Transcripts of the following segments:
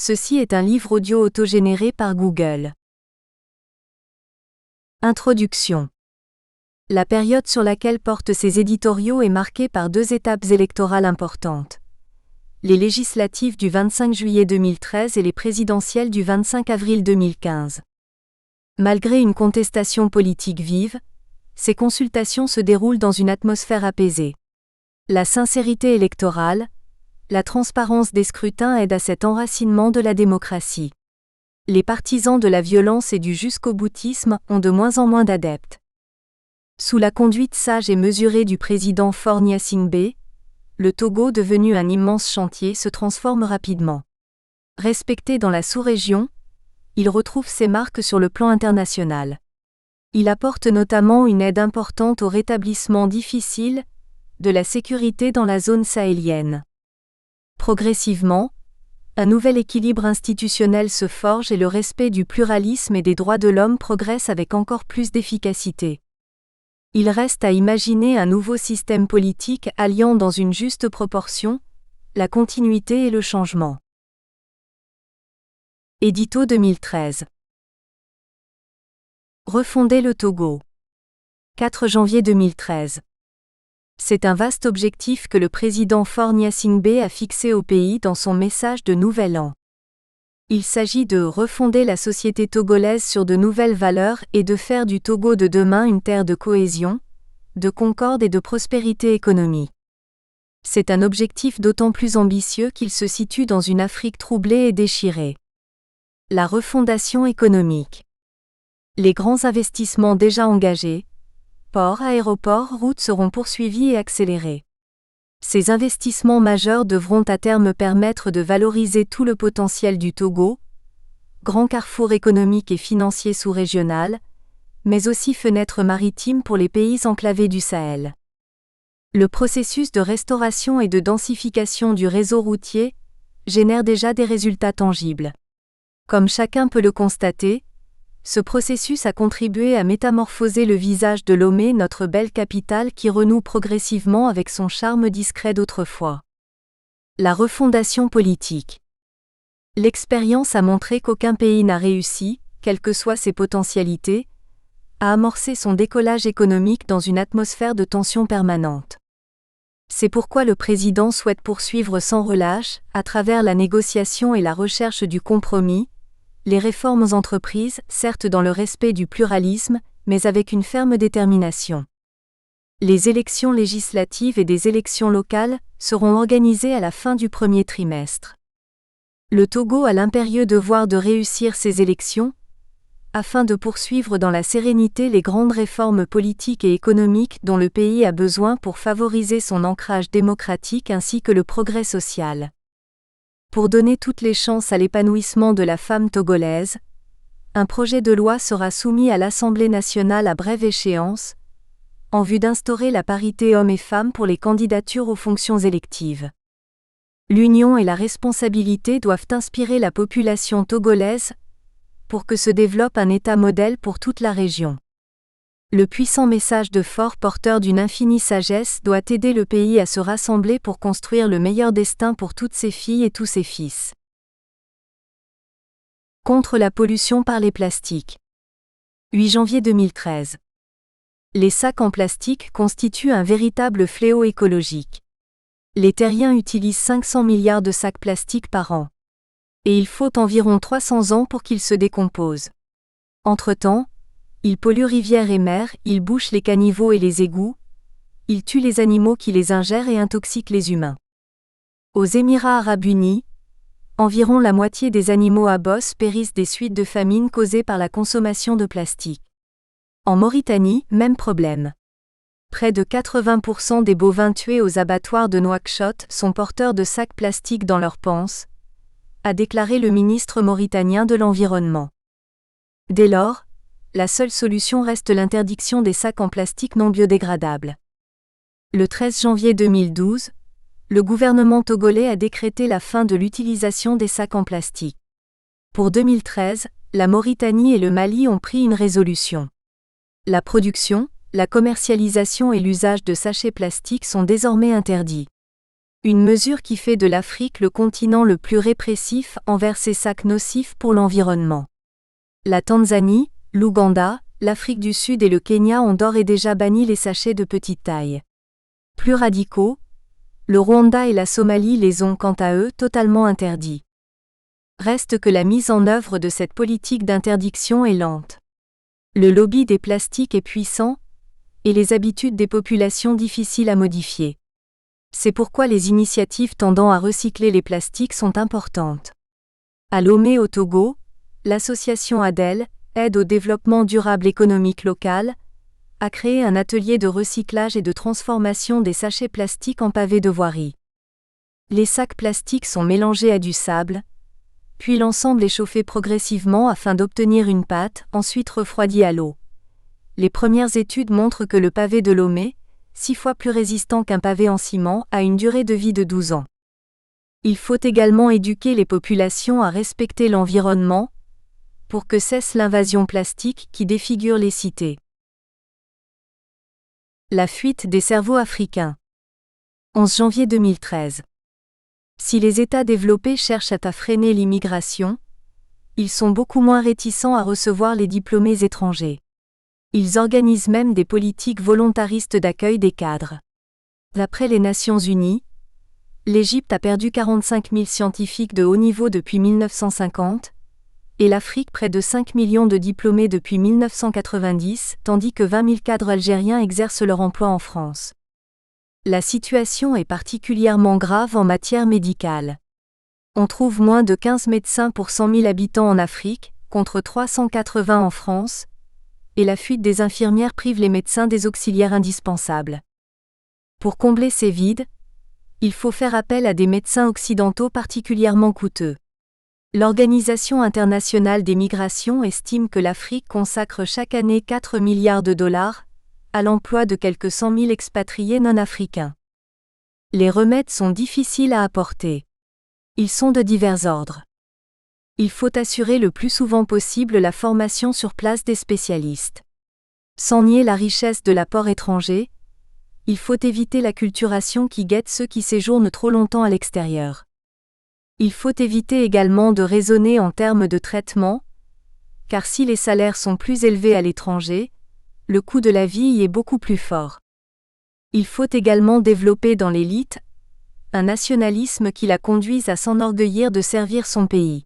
Ceci est un livre audio autogénéré par Google. Introduction. La période sur laquelle portent ces éditoriaux est marquée par deux étapes électorales importantes. Les législatives du 25 juillet 2013 et les présidentielles du 25 avril 2015. Malgré une contestation politique vive, ces consultations se déroulent dans une atmosphère apaisée. La sincérité électorale, la transparence des scrutins aident à cet enracinement de la démocratie. Les partisans de la violence et du jusqu'au-boutisme ont de moins en moins d'adeptes. Sous la conduite sage et mesurée du président Faure Gnassingbé, le Togo, devenu un immense chantier, se transforme rapidement. Respecté dans la sous-région, il retrouve ses marques sur le plan international. Il apporte notamment une aide importante au rétablissement difficile de la sécurité dans la zone sahélienne. Progressivement, un nouvel équilibre institutionnel se forge et le respect du pluralisme et des droits de l'homme progresse avec encore plus d'efficacité. Il reste à imaginer un nouveau système politique alliant dans une juste proportion la continuité et le changement. Édito 2013. Refonder le Togo. 4 janvier 2013. C'est un vaste objectif que le président Faure Gnassingbé a fixé au pays dans son message de Nouvel An. Il s'agit de refonder la société togolaise sur de nouvelles valeurs et de faire du Togo de demain une terre de cohésion, de concorde et de prospérité économique. C'est un objectif d'autant plus ambitieux qu'il se situe dans une Afrique troublée et déchirée. La refondation économique. Les grands investissements déjà engagés, ports, aéroports, routes seront poursuivis et accélérés. Ces investissements majeurs devront à terme permettre de valoriser tout le potentiel du Togo, grand carrefour économique et financier sous-régional, mais aussi fenêtre maritime pour les pays enclavés du Sahel. Le processus de restauration et de densification du réseau routier génère déjà des résultats tangibles. Comme chacun peut le constater, ce processus a contribué à métamorphoser le visage de Lomé, notre belle capitale qui renoue progressivement avec son charme discret d'autrefois. La refondation politique. L'expérience a montré qu'aucun pays n'a réussi, quelles que soient ses potentialités, à amorcer son décollage économique dans une atmosphère de tension permanente. C'est pourquoi le président souhaite poursuivre sans relâche, à travers la négociation et la recherche du compromis, les réformes entreprises, certes dans le respect du pluralisme, mais avec une ferme détermination. Les élections législatives et des élections locales seront organisées à la fin du premier trimestre. Le Togo a l'impérieux devoir de réussir ces élections, afin de poursuivre dans la sérénité les grandes réformes politiques et économiques dont le pays a besoin pour favoriser son ancrage démocratique ainsi que le progrès social. Pour donner toutes les chances à l'épanouissement de la femme togolaise, un projet de loi sera soumis à l'Assemblée nationale à brève échéance, en vue d'instaurer la parité hommes et femmes pour les candidatures aux fonctions électives. L'union et la responsabilité doivent inspirer la population togolaise pour que se développe un État modèle pour toute la région. Le puissant message de Faure, porteur d'une infinie sagesse, doit aider le pays à se rassembler pour construire le meilleur destin pour toutes ses filles et tous ses fils. Contre la pollution par les plastiques. 8 janvier 2013. Les sacs en plastique constituent un véritable fléau écologique. Les terriens utilisent 500 milliards de sacs plastiques par an. Et il faut environ 300 ans pour qu'ils se décomposent. Entre-temps, ils polluent rivières et mers, ils bouchent les caniveaux et les égouts, ils tuent les animaux qui les ingèrent et intoxiquent les humains. Aux Émirats arabes unis, environ la moitié des animaux à bosse périssent des suites de famine causées par la consommation de plastique. En Mauritanie, même problème. Près de 80% des bovins tués aux abattoirs de Nouakchott sont porteurs de sacs plastiques dans leurs panses, a déclaré le ministre mauritanien de l'Environnement. Dès lors, la seule solution reste l'interdiction des sacs en plastique non biodégradables. Le 13 janvier 2012, le gouvernement togolais a décrété la fin de l'utilisation des sacs en plastique. Pour 2013, la Mauritanie et le Mali ont pris une résolution. La production, la commercialisation et l'usage de sachets plastiques sont désormais interdits. Une mesure qui fait de l'Afrique le continent le plus répressif envers ces sacs nocifs pour l'environnement. La Tanzanie, l'Ouganda, l'Afrique du Sud et le Kenya ont d'ores et déjà banni les sachets de petite taille. Plus radicaux, le Rwanda et la Somalie les ont quant à eux totalement interdits. Reste que la mise en œuvre de cette politique d'interdiction est lente. Le lobby des plastiques est puissant, et les habitudes des populations difficiles à modifier. C'est pourquoi les initiatives tendant à recycler les plastiques sont importantes. À Lomé au Togo, l'association ADEL, Aide au développement durable économique local, a créé un atelier de recyclage et de transformation des sachets plastiques en pavés de voirie. Les sacs plastiques sont mélangés à du sable, puis l'ensemble est chauffé progressivement afin d'obtenir une pâte, ensuite refroidie à l'eau. Les premières études montrent que le pavé de Lomé, 6 fois plus résistant qu'un pavé en ciment, a une durée de vie de 12 ans. Il faut également éduquer les populations à respecter l'environnement, pour que cesse l'invasion plastique qui défigure les cités. La fuite des cerveaux africains. 11 janvier 2013. Si les États développés cherchent à freiner l'immigration, ils sont beaucoup moins réticents à recevoir les diplômés étrangers. Ils organisent même des politiques volontaristes d'accueil des cadres. D'après les Nations Unies, l'Égypte a perdu 45 000 scientifiques de haut niveau depuis 1950, et l'Afrique près de 5 millions de diplômés depuis 1990, tandis que 20 000 cadres algériens exercent leur emploi en France. La situation est particulièrement grave en matière médicale. On trouve moins de 15 médecins pour 100 000 habitants en Afrique, contre 380 en France, et la fuite des infirmières prive les médecins des auxiliaires indispensables. Pour combler ces vides, il faut faire appel à des médecins occidentaux particulièrement coûteux. L'Organisation internationale des migrations estime que l'Afrique consacre chaque année 4 milliards de dollars à l'emploi de quelques 100 000 expatriés non africains. Les remèdes sont difficiles à apporter. Ils sont de divers ordres. Il faut assurer le plus souvent possible la formation sur place des spécialistes. Sans nier la richesse de l'apport étranger, il faut éviter l'acculturation qui guette ceux qui séjournent trop longtemps à l'extérieur. Il faut éviter également de raisonner en termes de traitement, car si les salaires sont plus élevés à l'étranger, le coût de la vie y est beaucoup plus fort. Il faut également développer dans l'élite un nationalisme qui la conduise à s'enorgueillir de servir son pays.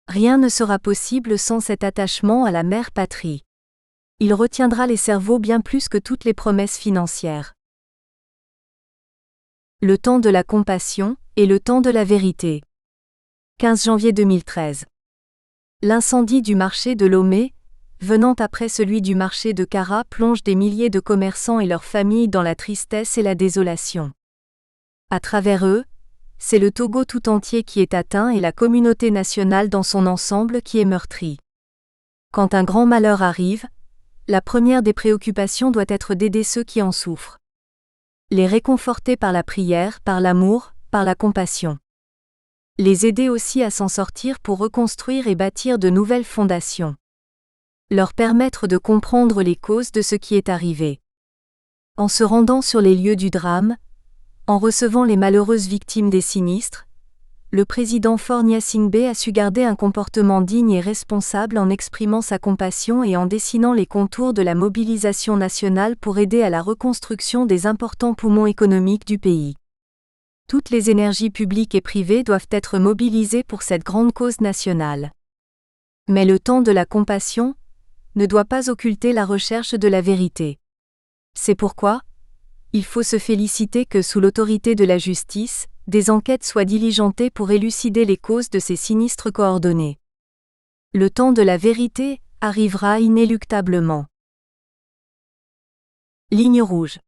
Rien ne sera possible sans cet attachement à la mère patrie. Il retiendra les cerveaux bien plus que toutes les promesses financières. Le temps de la compassion et le temps de la vérité. 15 janvier 2013. L'incendie du marché de Lomé, venant après celui du marché de Kara, plonge des milliers de commerçants et leurs familles dans la tristesse et la désolation. À travers eux, c'est le Togo tout entier qui est atteint et la communauté nationale dans son ensemble qui est meurtrie. Quand un grand malheur arrive, la première des préoccupations doit être d'aider ceux qui en souffrent. Les réconforter par la prière, par l'amour, par la compassion. Les aider aussi à s'en sortir pour reconstruire et bâtir de nouvelles fondations. Leur permettre de comprendre les causes de ce qui est arrivé. En se rendant sur les lieux du drame, en recevant les malheureuses victimes des sinistres, le président Faure Gnassingbé a su garder un comportement digne et responsable en exprimant sa compassion et en dessinant les contours de la mobilisation nationale pour aider à la reconstruction des importants poumons économiques du pays. Toutes les énergies publiques et privées doivent être mobilisées pour cette grande cause nationale. Mais le temps de la compassion ne doit pas occulter la recherche de la vérité. C'est pourquoi il faut se féliciter que sous l'autorité de la justice, des enquêtes soient diligentées pour élucider les causes de ces sinistres coordonnés. Le temps de la vérité arrivera inéluctablement. Ligne rouge.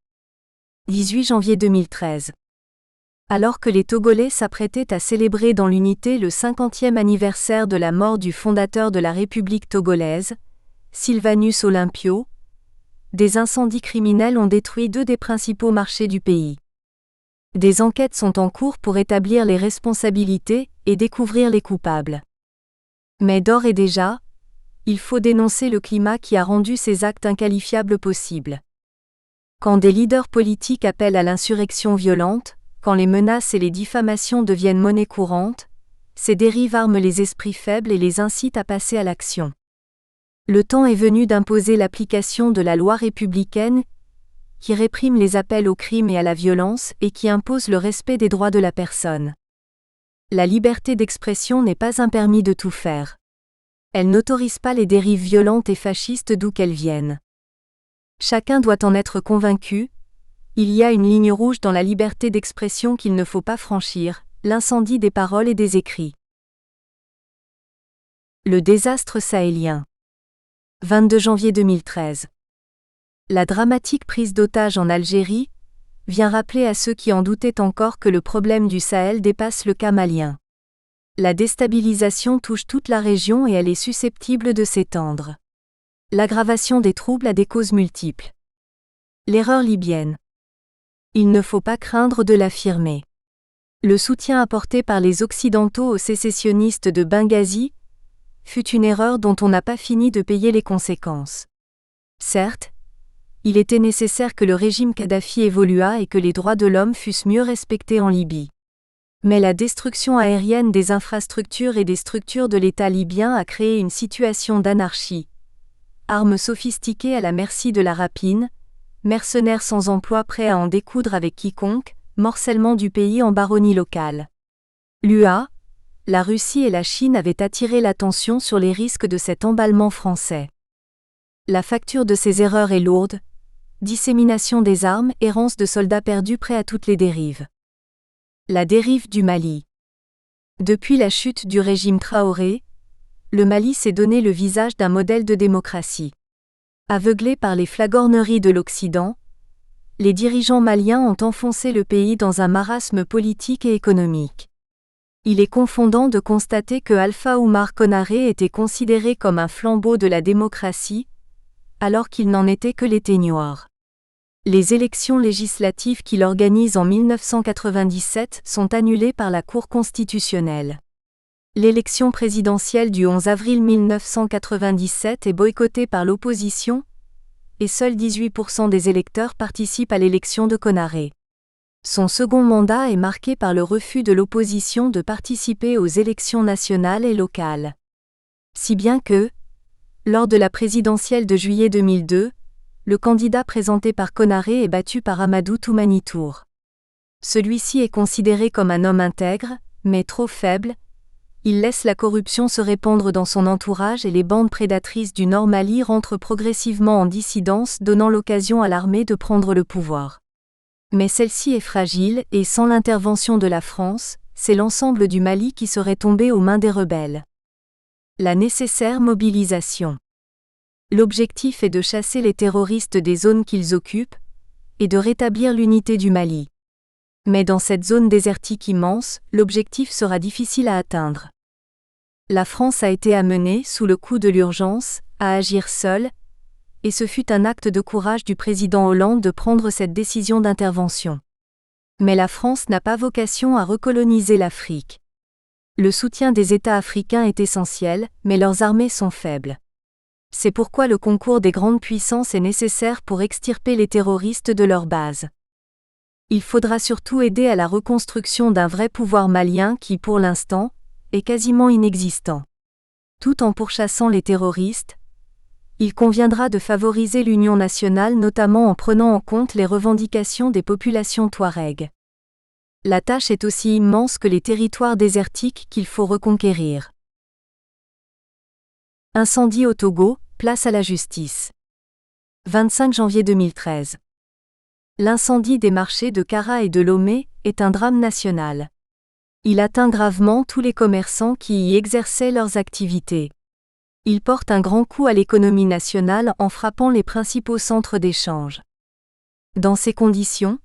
18 janvier 2013. Alors que les Togolais s'apprêtaient à célébrer dans l'unité le 50e anniversaire de la mort du fondateur de la République togolaise, Sylvanus Olympio, des incendies criminels ont détruit 2 des principaux marchés du pays. Des enquêtes sont en cours pour établir les responsabilités et découvrir les coupables. Mais d'ores et déjà, il faut dénoncer le climat qui a rendu ces actes inqualifiables possibles. Quand des leaders politiques appellent à l'insurrection violente, quand les menaces et les diffamations deviennent monnaie courante, ces dérives arment les esprits faibles et les incitent à passer à l'action. Le temps est venu d'imposer l'application de la loi républicaine qui réprime les appels au crime et à la violence et qui impose le respect des droits de la personne. La liberté d'expression n'est pas un permis de tout faire. Elle n'autorise pas les dérives violentes et fascistes d'où qu'elles viennent. Chacun doit en être convaincu, il y a une ligne rouge dans la liberté d'expression qu'il ne faut pas franchir, l'incendie des paroles et des écrits. Le désastre sahélien. 22 janvier 2013. La dramatique prise d'otages en Algérie vient rappeler à ceux qui en doutaient encore que le problème du Sahel dépasse le cas malien. La déstabilisation touche toute la région et elle est susceptible de s'étendre. L'aggravation des troubles a des causes multiples. L'erreur libyenne. Il ne faut pas craindre de l'affirmer. Le soutien apporté par les Occidentaux aux sécessionnistes de Benghazi fut une erreur dont on n'a pas fini de payer les conséquences. Certes, il était nécessaire que le régime Kadhafi évoluât et que les droits de l'homme fussent mieux respectés en Libye. Mais la destruction aérienne des infrastructures et des structures de l'État libyen a créé une situation d'anarchie. Armes sophistiquées à la merci de la rapine, mercenaires sans emploi prêts à en découdre avec quiconque, morcellement du pays en baronnie locale. L'UA, la Russie et la Chine avaient attiré l'attention sur les risques de cet emballement français. La facture de ces erreurs est lourde. Dissémination des armes, errance de soldats perdus prêts à toutes les dérives. La dérive du Mali. Depuis la chute du régime Traoré, le Mali s'est donné le visage d'un modèle de démocratie. Aveuglés par les flagorneries de l'Occident, les dirigeants maliens ont enfoncé le pays dans un marasme politique et économique. Il est confondant de constater que Alpha Oumar Konaré était considéré comme un flambeau de la démocratie, alors qu'il n'en était que l'éteignoir. Les élections législatives qu'il organise en 1997 sont annulées par la Cour constitutionnelle. L'élection présidentielle du 11 avril 1997 est boycottée par l'opposition, et seuls 18% des électeurs participent à l'élection de Konaré. Son second mandat est marqué par le refus de l'opposition de participer aux élections nationales et locales. Si bien que, lors de la présidentielle de juillet 2002, le candidat présenté par Konaré est battu par Amadou Toumani Touré. Celui-ci est considéré comme un homme intègre, mais trop faible. Il laisse la corruption se répandre dans son entourage et les bandes prédatrices du Nord Mali rentrent progressivement en dissidence, donnant l'occasion à l'armée de prendre le pouvoir. Mais celle-ci est fragile et sans l'intervention de la France, c'est l'ensemble du Mali qui serait tombé aux mains des rebelles. La nécessaire mobilisation. L'objectif est de chasser les terroristes des zones qu'ils occupent et de rétablir l'unité du Mali. Mais dans cette zone désertique immense, l'objectif sera difficile à atteindre. La France a été amenée, sous le coup de l'urgence, à agir seule, et ce fut un acte de courage du président Hollande de prendre cette décision d'intervention. Mais la France n'a pas vocation à recoloniser l'Afrique. Le soutien des États africains est essentiel, mais leurs armées sont faibles. C'est pourquoi le concours des grandes puissances est nécessaire pour extirper les terroristes de leur base. Il faudra surtout aider à la reconstruction d'un vrai pouvoir malien qui, pour l'instant, est quasiment inexistant. Tout en pourchassant les terroristes, il conviendra de favoriser l'union nationale notamment en prenant en compte les revendications des populations touaregs. La tâche est aussi immense que les territoires désertiques qu'il faut reconquérir. Incendie au Togo, place à la justice. 25 janvier 2013. L'incendie des marchés de Kara et de Lomé est un drame national. Il atteint gravement tous les commerçants qui y exerçaient leurs activités. Il porte un grand coup à l'économie nationale en frappant les principaux centres d'échange. Dans ces conditions,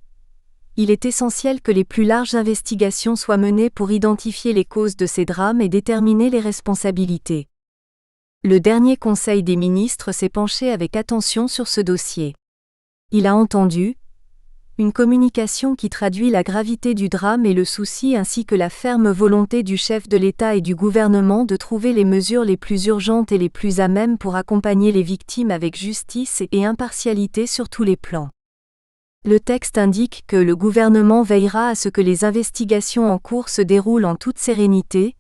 il est essentiel que les plus larges investigations soient menées pour identifier les causes de ces drames et déterminer les responsabilités. Le dernier Conseil des ministres s'est penché avec attention sur ce dossier. Il a entendu une communication qui traduit la gravité du drame et le souci ainsi que la ferme volonté du chef de l'État et du gouvernement de trouver les mesures les plus urgentes et les plus à même pour accompagner les victimes avec justice et impartialité sur tous les plans. Le texte indique que le gouvernement veillera à ce que les investigations en cours se déroulent en toute sérénité,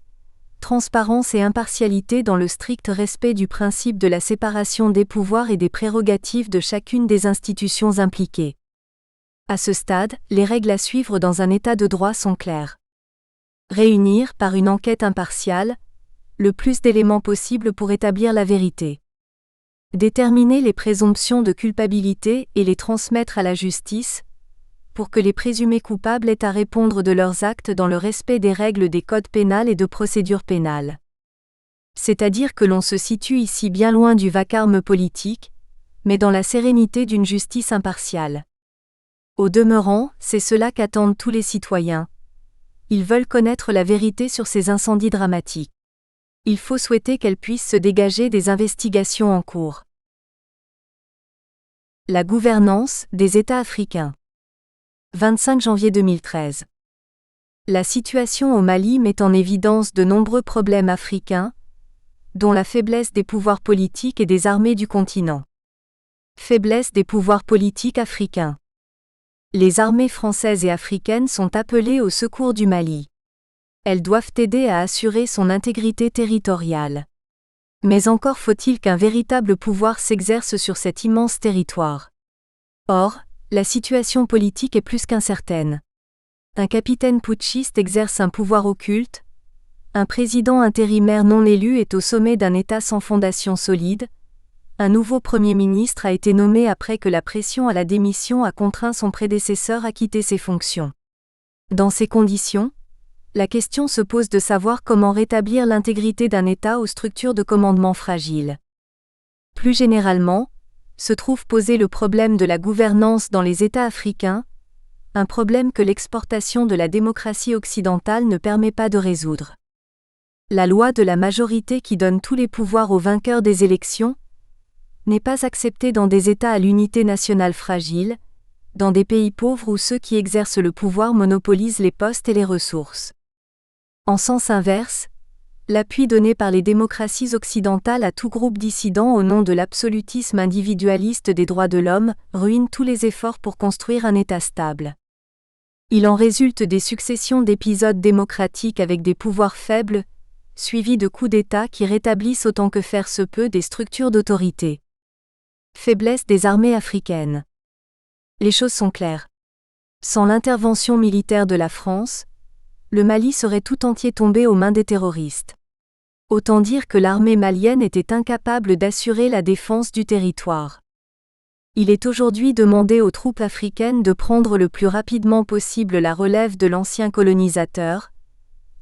transparence et impartialité dans le strict respect du principe de la séparation des pouvoirs et des prérogatives de chacune des institutions impliquées. À ce stade, les règles à suivre dans un état de droit sont claires. Réunir, par une enquête impartiale, le plus d'éléments possible pour établir la vérité. Déterminer les présomptions de culpabilité et les transmettre à la justice, pour que les présumés coupables aient à répondre de leurs actes dans le respect des règles des codes pénals et de procédure pénale. C'est-à-dire que l'on se situe ici bien loin du vacarme politique, mais dans la sérénité d'une justice impartiale. Au demeurant, c'est cela qu'attendent tous les citoyens. Ils veulent connaître la vérité sur ces incendies dramatiques. Il faut souhaiter qu'elles puissent se dégager des investigations en cours. La gouvernance des États africains. 25 janvier 2013. La situation au Mali met en évidence de nombreux problèmes africains, dont la faiblesse des pouvoirs politiques et des armées du continent. Faiblesse des pouvoirs politiques africains. Les armées françaises et africaines sont appelées au secours du Mali. Elles doivent aider à assurer son intégrité territoriale. Mais encore faut-il qu'un véritable pouvoir s'exerce sur cet immense territoire. Or, la situation politique est plus qu'incertaine. Un capitaine putschiste exerce un pouvoir occulte, un président intérimaire non élu est au sommet d'un État sans fondation solide, un nouveau Premier ministre a été nommé après que la pression à la démission a contraint son prédécesseur à quitter ses fonctions. Dans ces conditions, la question se pose de savoir comment rétablir l'intégrité d'un État aux structures de commandement fragiles. Plus généralement, se trouve posé le problème de la gouvernance dans les États africains, un problème que l'exportation de la démocratie occidentale ne permet pas de résoudre. La loi de la majorité qui donne tous les pouvoirs aux vainqueurs des élections n'est pas acceptée dans des États à l'unité nationale fragile, dans des pays pauvres où ceux qui exercent le pouvoir monopolisent les postes et les ressources. En sens inverse, l'appui donné par les démocraties occidentales à tout groupe dissident au nom de l'absolutisme individualiste des droits de l'homme ruine tous les efforts pour construire un État stable. Il en résulte des successions d'épisodes démocratiques avec des pouvoirs faibles, suivis de coups d'État qui rétablissent autant que faire se peut des structures d'autorité. Faiblesse des armées africaines. Les choses sont claires. Sans l'intervention militaire de la France, le Mali serait tout entier tombé aux mains des terroristes. Autant dire que l'armée malienne était incapable d'assurer la défense du territoire. Il est aujourd'hui demandé aux troupes africaines de prendre le plus rapidement possible la relève de l'ancien colonisateur,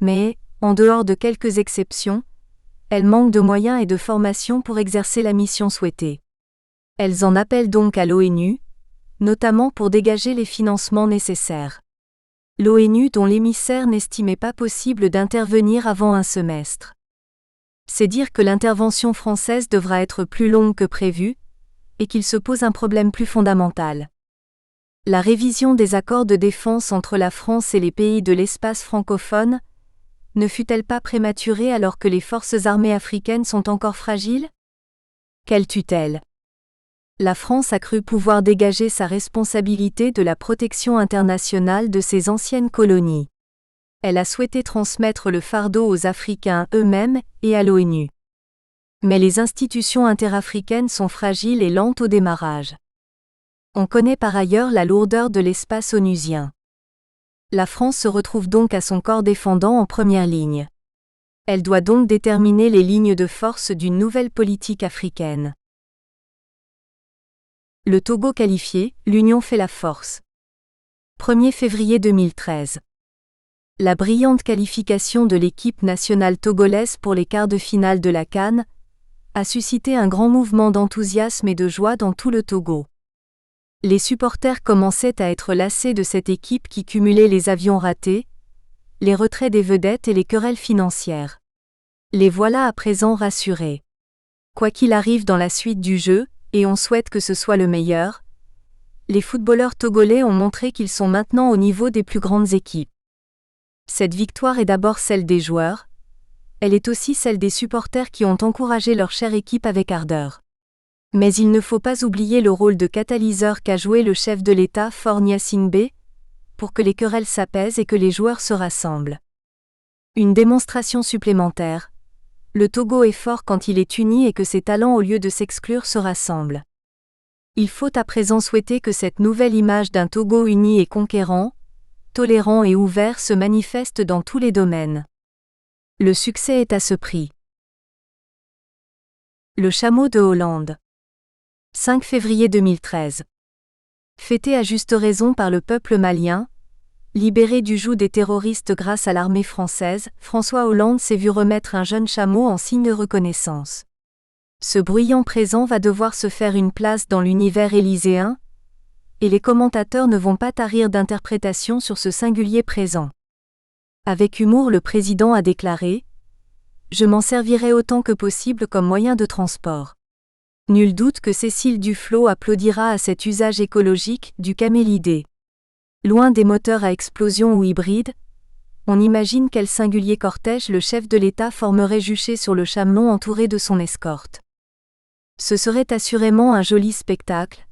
mais, en dehors de quelques exceptions, elles manquent de moyens et de formation pour exercer la mission souhaitée. Elles en appellent donc à l'ONU, notamment pour dégager les financements nécessaires. L'ONU dont l'émissaire n'estimait pas possible d'intervenir avant un semestre. C'est dire que l'intervention française devra être plus longue que prévu, et qu'il se pose un problème plus fondamental. La révision des accords de défense entre la France et les pays de l'espace francophone ne fut-elle pas prématurée alors que les forces armées africaines sont encore fragiles ? Quelle tutelle ? La France a cru pouvoir dégager sa responsabilité de la protection internationale de ses anciennes colonies. Elle a souhaité transmettre le fardeau aux Africains eux-mêmes et à l'ONU. Mais les institutions interafricaines sont fragiles et lentes au démarrage. On connaît par ailleurs la lourdeur de l'espace onusien. La France se retrouve donc à son corps défendant en première ligne. Elle doit donc déterminer les lignes de force d'une nouvelle politique africaine. Le Togo qualifié, l'union fait la force. 1er février 2013. La brillante qualification de l'équipe nationale togolaise pour les quarts de finale de la CAN a suscité un grand mouvement d'enthousiasme et de joie dans tout le Togo. Les supporters commençaient à être lassés de cette équipe qui cumulait les avions ratés, les retraits des vedettes et les querelles financières. Les voilà à présent rassurés. Quoi qu'il arrive dans la suite du jeu, et on souhaite que ce soit le meilleur, les footballeurs togolais ont montré qu'ils sont maintenant au niveau des plus grandes équipes. Cette victoire est d'abord celle des joueurs, elle est aussi celle des supporters qui ont encouragé leur chère équipe avec ardeur. Mais il ne faut pas oublier le rôle de catalyseur qu'a joué le chef de l'État Faure Gnassingbé, pour que les querelles s'apaisent et que les joueurs se rassemblent. Une démonstration supplémentaire. Le Togo est fort quand il est uni et que ses talents au lieu de s'exclure se rassemblent. Il faut à présent souhaiter que cette nouvelle image d'un Togo uni et conquérant, tolérant et ouvert se manifeste dans tous les domaines. Le succès est à ce prix. Le chameau de Hollande. 5 février 2013. Fêté à juste raison par le peuple malien, libéré du joug des terroristes grâce à l'armée française, François Hollande s'est vu remettre un jeune chameau en signe de reconnaissance. Ce bruyant présent va devoir se faire une place dans l'univers élyséen, et les commentateurs ne vont pas tarir d'interprétations sur ce singulier présent. Avec humour, le président a déclaré : « Je m'en servirai autant que possible comme moyen de transport. » Nul doute que Cécile Duflot applaudira à cet usage écologique du camélidé. Loin des moteurs à explosion ou hybrides, on imagine quel singulier cortège le chef de l'État formerait juché sur le chamelon entouré de son escorte. Ce serait assurément un joli spectacle,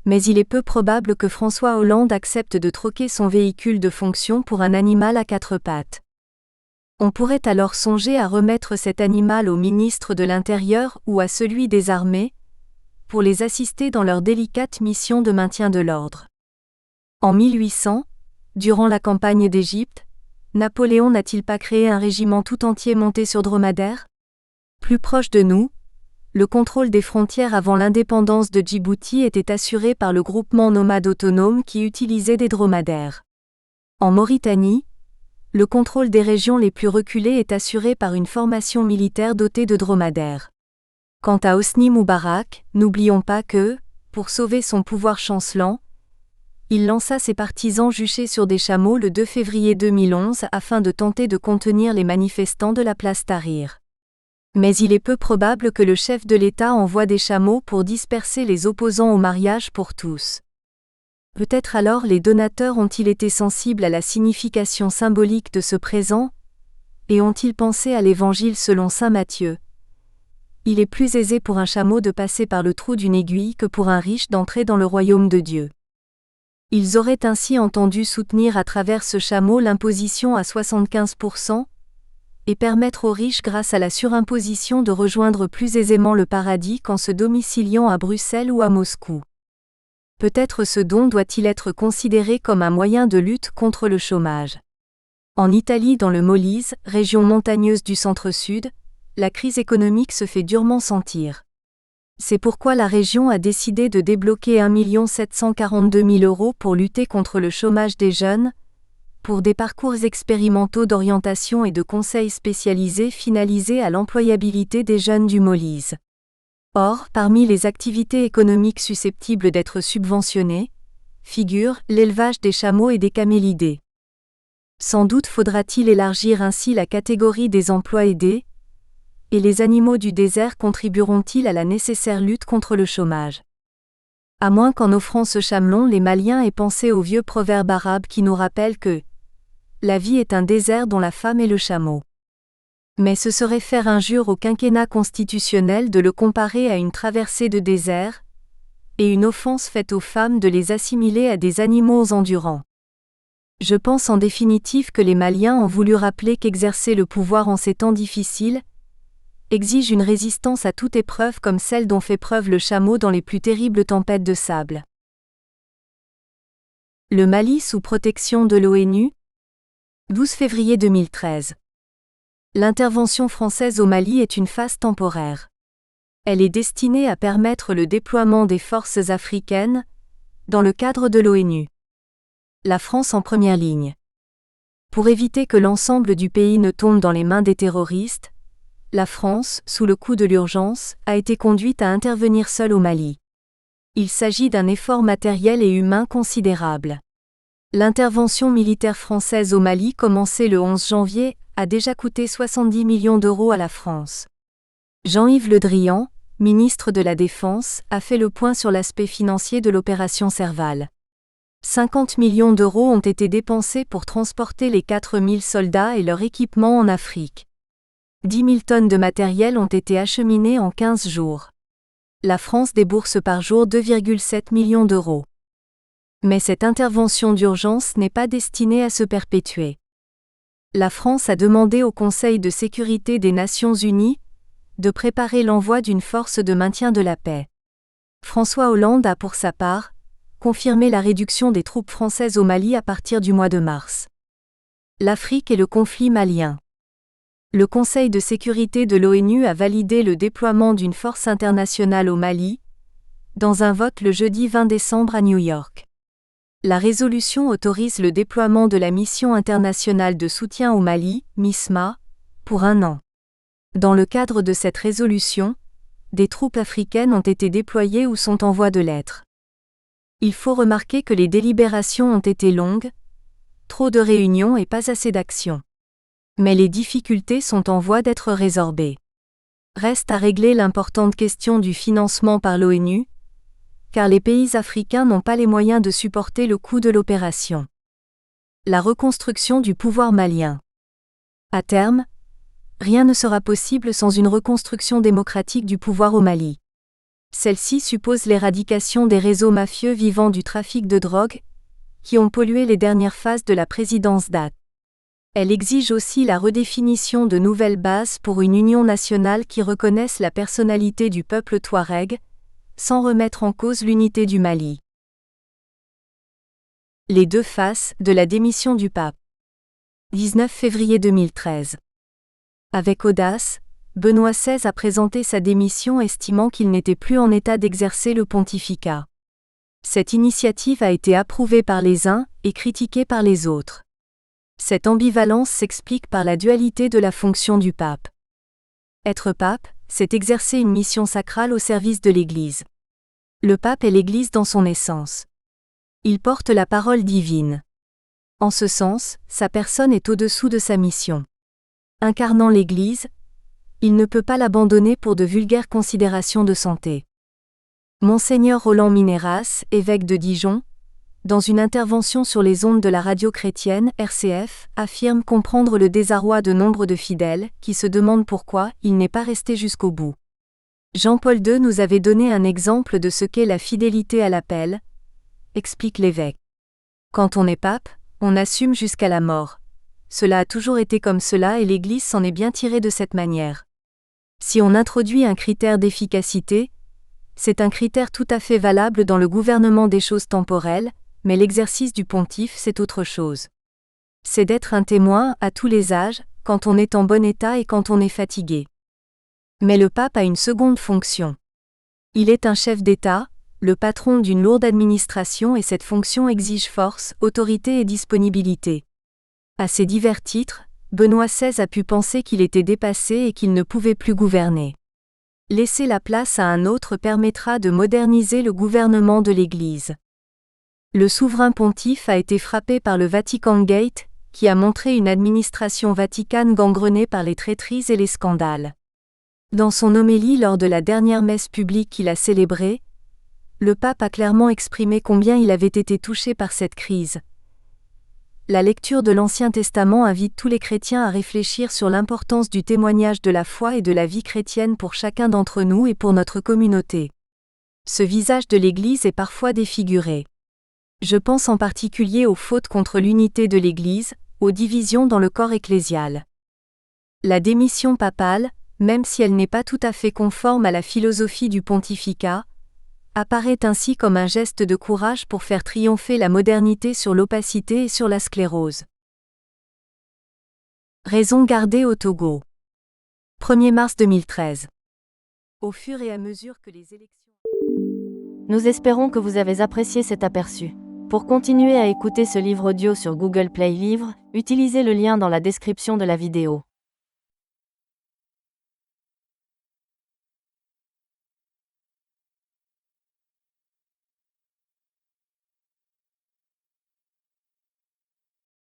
mais il est peu probable que François Hollande accepte de troquer son véhicule de fonction pour un animal à 4 pattes. On pourrait alors songer à remettre cet animal au ministre de l'Intérieur ou à celui des Armées, pour les assister dans leur délicate mission de maintien de l'ordre. En 1800, durant la campagne d'Égypte, Napoléon n'a-t-il pas créé un régiment tout entier monté sur dromadaire ? Plus proche de nous, le contrôle des frontières avant l'indépendance de Djibouti était assuré par le groupement nomade autonome qui utilisait des dromadaires. En Mauritanie, le contrôle des régions les plus reculées est assuré par une formation militaire dotée de dromadaires. Quant à Hosni Moubarak, n'oublions pas que, pour sauver son pouvoir chancelant, il lança ses partisans juchés sur des chameaux le 2 février 2011 afin de tenter de contenir les manifestants de la place Tahrir. Mais il est peu probable que le chef de l'État envoie des chameaux pour disperser les opposants au mariage pour tous. Peut-être alors les donateurs ont-ils été sensibles à la signification symbolique de ce présent, et ont-ils pensé à l'Évangile selon saint Matthieu. Il est plus aisé pour un chameau de passer par le trou d'une aiguille que pour un riche d'entrer dans le royaume de Dieu. Ils auraient ainsi entendu soutenir à travers ce chameau l'imposition à 75%, et permettre aux riches grâce à la surimposition de rejoindre plus aisément le paradis qu'en se domiciliant à Bruxelles ou à Moscou. Peut-être ce don doit-il être considéré comme un moyen de lutte contre le chômage. En Italie, dans le Molise, région montagneuse du centre-sud, la crise économique se fait durement sentir. C'est pourquoi la région a décidé de débloquer 1 742 000 € pour lutter contre le chômage des jeunes, pour des parcours expérimentaux d'orientation et de conseils spécialisés finalisés à l'employabilité des jeunes du Molise. Or, parmi les activités économiques susceptibles d'être subventionnées, figure l'élevage des chameaux et des camélidés. Sans doute faudra-t-il élargir ainsi la catégorie des emplois aidés, et les animaux du désert contribueront-ils à la nécessaire lutte contre le chômage ? À moins qu'en offrant ce chamelon les Maliens aient pensé au vieux proverbe arabe qui nous rappelle que « la vie est un désert dont la femme est le chameau ». Mais ce serait faire injure au quinquennat constitutionnel de le comparer à une traversée de désert, et une offense faite aux femmes de les assimiler à des animaux endurants. Je pense en définitive que les Maliens ont voulu rappeler qu'exercer le pouvoir en ces temps difficiles exige une résistance à toute épreuve comme celle dont fait preuve le chameau dans les plus terribles tempêtes de sable. Le Mali sous protection de l'ONU. 12 février 2013. L'intervention française au Mali est une phase temporaire. Elle est destinée à permettre le déploiement des forces africaines, dans le cadre de l'ONU. La France en première ligne. Pour éviter que l'ensemble du pays ne tombe dans les mains des terroristes, la France, sous le coup de l'urgence, a été conduite à intervenir seule au Mali. Il s'agit d'un effort matériel et humain considérable. L'intervention militaire française au Mali, commencée le 11 janvier, a déjà coûté 70 millions d'euros à la France. Jean-Yves Le Drian, ministre de la Défense, a fait le point sur l'aspect financier de l'opération Serval. 50 millions d'euros ont été dépensés pour transporter les 4000 soldats et leur équipement en Afrique. 10 000 tonnes de matériel ont été acheminées en 15 jours. La France débourse par jour 2,7 millions d'euros. Mais cette intervention d'urgence n'est pas destinée à se perpétuer. La France a demandé au Conseil de sécurité des Nations Unies de préparer l'envoi d'une force de maintien de la paix. François Hollande a pour sa part confirmé la réduction des troupes françaises au Mali à partir du mois de mars. L'Afrique et le conflit malien. Le Conseil de sécurité de l'ONU a validé le déploiement d'une force internationale au Mali, dans un vote le jeudi 20 décembre à New York. La résolution autorise le déploiement de la mission internationale de soutien au Mali, MISMA, pour 1 an. Dans le cadre de cette résolution, des troupes africaines ont été déployées ou sont en voie de l'être. Il faut remarquer que les délibérations ont été longues, trop de réunions et pas assez d'actions. Mais les difficultés sont en voie d'être résorbées. Reste à régler l'importante question du financement par l'ONU, car les pays africains n'ont pas les moyens de supporter le coût de l'opération. La reconstruction du pouvoir malien. À terme, rien ne sera possible sans une reconstruction démocratique du pouvoir au Mali. Celle-ci suppose l'éradication des réseaux mafieux vivant du trafic de drogue, qui ont pollué les dernières phases de la présidence date. Elle exige aussi la redéfinition de nouvelles bases pour une union nationale qui reconnaisse la personnalité du peuple touareg, sans remettre en cause l'unité du Mali. Les deux faces de la démission du pape. 19 février 2013. Avec audace, Benoît XVI a présenté sa démission estimant qu'il n'était plus en état d'exercer le pontificat. Cette initiative a été approuvée par les uns et critiquée par les autres. Cette ambivalence s'explique par la dualité de la fonction du pape. Être pape, c'est exercer une mission sacrale au service de l'Église. Le pape est l'Église dans son essence. Il porte la parole divine. En ce sens, sa personne est au-dessous de sa mission. Incarnant l'Église, il ne peut pas l'abandonner pour de vulgaires considérations de santé. Monseigneur Roland Minéras, évêque de Dijon, dans une intervention sur les ondes de la radio chrétienne, RCF, affirme comprendre le désarroi de nombre de fidèles, qui se demandent pourquoi il n'est pas resté jusqu'au bout. Jean-Paul II nous avait donné un exemple de ce qu'est la fidélité à l'appel, explique l'évêque. Quand on est pape, on assume jusqu'à la mort. Cela a toujours été comme cela et l'Église s'en est bien tirée de cette manière. Si on introduit un critère d'efficacité, c'est un critère tout à fait valable dans le gouvernement des choses temporelles, mais l'exercice du pontife c'est autre chose. C'est d'être un témoin à tous les âges, quand on est en bon état et quand on est fatigué. Mais le pape a une seconde fonction. Il est un chef d'État, le patron d'une lourde administration et cette fonction exige force, autorité et disponibilité. À ces divers titres, Benoît XVI a pu penser qu'il était dépassé et qu'il ne pouvait plus gouverner. Laisser la place à un autre permettra de moderniser le gouvernement de l'Église. Le souverain pontife a été frappé par le Vatican Gate, qui a montré une administration vaticane gangrenée par les traîtrises et les scandales. Dans son homélie lors de la dernière messe publique qu'il a célébrée, le pape a clairement exprimé combien il avait été touché par cette crise. La lecture de l'Ancien Testament invite tous les chrétiens à réfléchir sur l'importance du témoignage de la foi et de la vie chrétienne pour chacun d'entre nous et pour notre communauté. Ce visage de l'Église est parfois défiguré. Je pense en particulier aux fautes contre l'unité de l'Église, aux divisions dans le corps ecclésial. La démission papale, même si elle n'est pas tout à fait conforme à la philosophie du pontificat, apparaît ainsi comme un geste de courage pour faire triompher la modernité sur l'opacité et sur la sclérose. Raison gardée au Togo. 1er mars 2013. Au fur et à mesure que les élections... Nous espérons que vous avez apprécié cet aperçu. Pour continuer à écouter ce livre audio sur Google Play Livres, utilisez le lien dans la description de la vidéo.